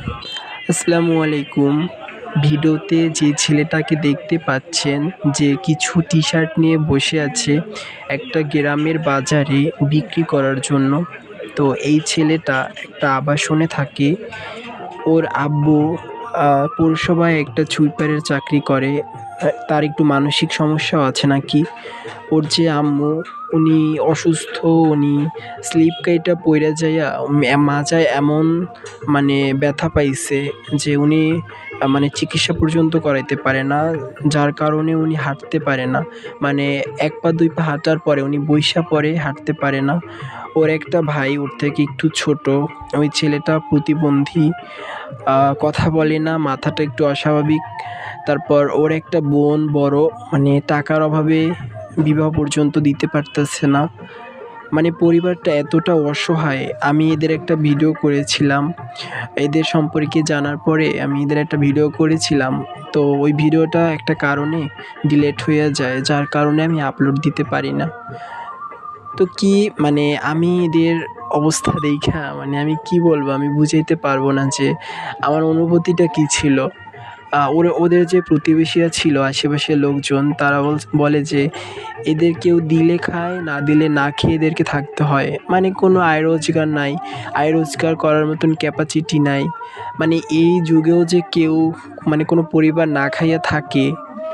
আসসালামু আলাইকুম। ভিডিওতে যে ছেলেটাকে দেখতে পাচ্ছেন যে কিছু টি-শার্ট নিয়ে বসে আছে একটা গ্রামের বাজারে বিক্রি করার জন্য। তো এই ছেলেটা একটা আবাসনে থাকে। ওর আব্বু পৌরসভায় একটা সুইপারের চাকরি করে। তার একটু মানসিক সমস্যাও আছে নাকি। ওর যে আম্মু উনি অসুস্থ, উনি স্লিপ কাইটা পইড়া যাইয়া মাজায় এমন মানে ব্যথা পাইছে যে উনি মানে চিকিৎসা পর্যন্ত করাইতে পারে না। যার কারণে উনি হাঁটতে পারে না। মানে ১ পা ২ পা হাঁটার পরে উনি বইসা পড়ে, হাঁটতে পারে না। ওর একটা ভাই ওর থেকে একটু ছোট। ওই ছেলেটা প্রতিবন্ধী, কথা বলে না, মাথাটা একটু অস্বাভাবিক। তারপর ওর একটা বোন বড়, মানে টাকার অভাবে বিবাহ পর্যন্ত দিতে পারতেছে না। মানে পরিবারটা এতটা অসহায়। আমি এদের একটা ভিডিও করেছিলাম। এদের সম্পর্কে জানার পরে আমি এদের একটা ভিডিও করেছিলাম। তো ওই ভিডিওটা একটা কারণে ডিলিট হয়ে যায়, যার কারণে আমি আপলোড দিতে পারি না। তো কি মানে আমি এদের অবস্থা দেইখা মানে আমি কি বলবো, আমি বুঝাইতে পারবো না যে আমার অনুভূতিটা কী ছিল। ওদের যে প্রতিবেশীরা ছিল, আশেপাশের লোকজন, তারা বলে যে এদের কেউ দিলে খায়, না দিলে না খেয়ে এদেরকে থাকতে হয়। মানে কোনো আয় রোজগার নাই, আয় রোজগার করার মতন ক্যাপাসিটি নাই। মানে এই যুগেও যে কেউ মানে কোনো পরিবার না খাইয়া থাকে,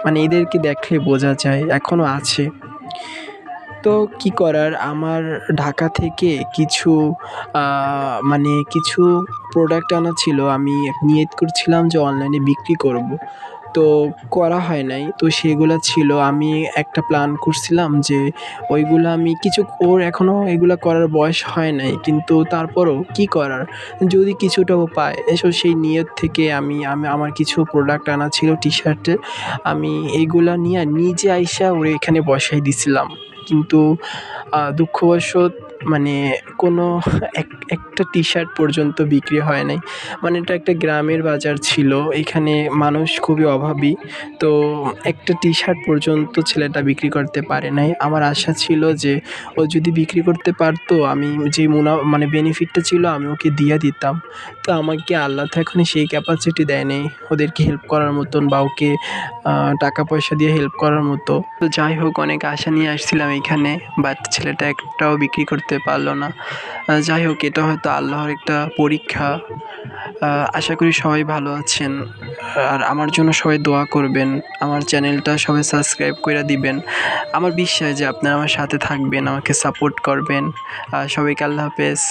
মানে এদেরকে দেখলে বোঝা যায় এখনও আছে। তো কী করার, আমার ঢাকা থেকে কিছু মানে কিছু প্রোডাক্ট আনা ছিল। আমি নিয়ত করছিলাম যে অনলাইনে বিক্রি করব। তো করা হয় নাই। তো সেগুলা ছিল, আমি একটা প্ল্যান করছিলাম যে ওইগুলা আমি কিছু, ওর এখনও এগুলা করার বয়স হয় নাই, কিন্তু তারপরও কী করার, যদি কিছুটাও পায় সেই নিয়ত থেকে আমি আমার কিছু প্রোডাক্ট আনা ছিল টি-শার্টের। আমি এইগুলা নিয়ে নিজে আইসা ওরে এখানে বসাই দিছিলাম। কিন্তু দুঃখবশত মানে কোনো একটা টি-শার্ট পর্যন্ত বিক্রি হয় নাই। মানে এটা একটা গ্রামের বাজার ছিল, এখানে মানুষ খুবই অভাবী। তো একটা টি-শার্ট পর্যন্ত ছেলেটা বিক্রি করতে পারে নাই। আমার আশা ছিল যে ও যদি বিক্রি করতে পারতো, আমি যে মানে বেনিফিটটা ছিল আমি ওকে দিয়ে দিতাম। তো আমাকে আল্লাহ তো এখনও সেই ক্যাপাসিটি দেয় নাই ওদেরকে হেল্প করার মতন বা ওকে টাকা পয়সা দিয়ে হেল্প করার মতো। তো যাই হোক, অনেক আশা নিয়ে আসছিলাম এইখানে, বাট ছেলেটা একটাও বিক্রি করতে পারলো না। যাই হোক, এটা হয়তো আল্লাহর একটা পরীক্ষা। আশা করি সবাই ভালো আছেন, আর আমার জন্য সবাই দোয়া করবেন। আমার চ্যানেলটা সবাই সাবস্ক্রাইব করে দিবেন। আমার বিশ্বাস যে আপনারা আমার সাথে থাকবেন, আমাকে সাপোর্ট করবেন। সবাইকে আল্লাহ হাফেজ।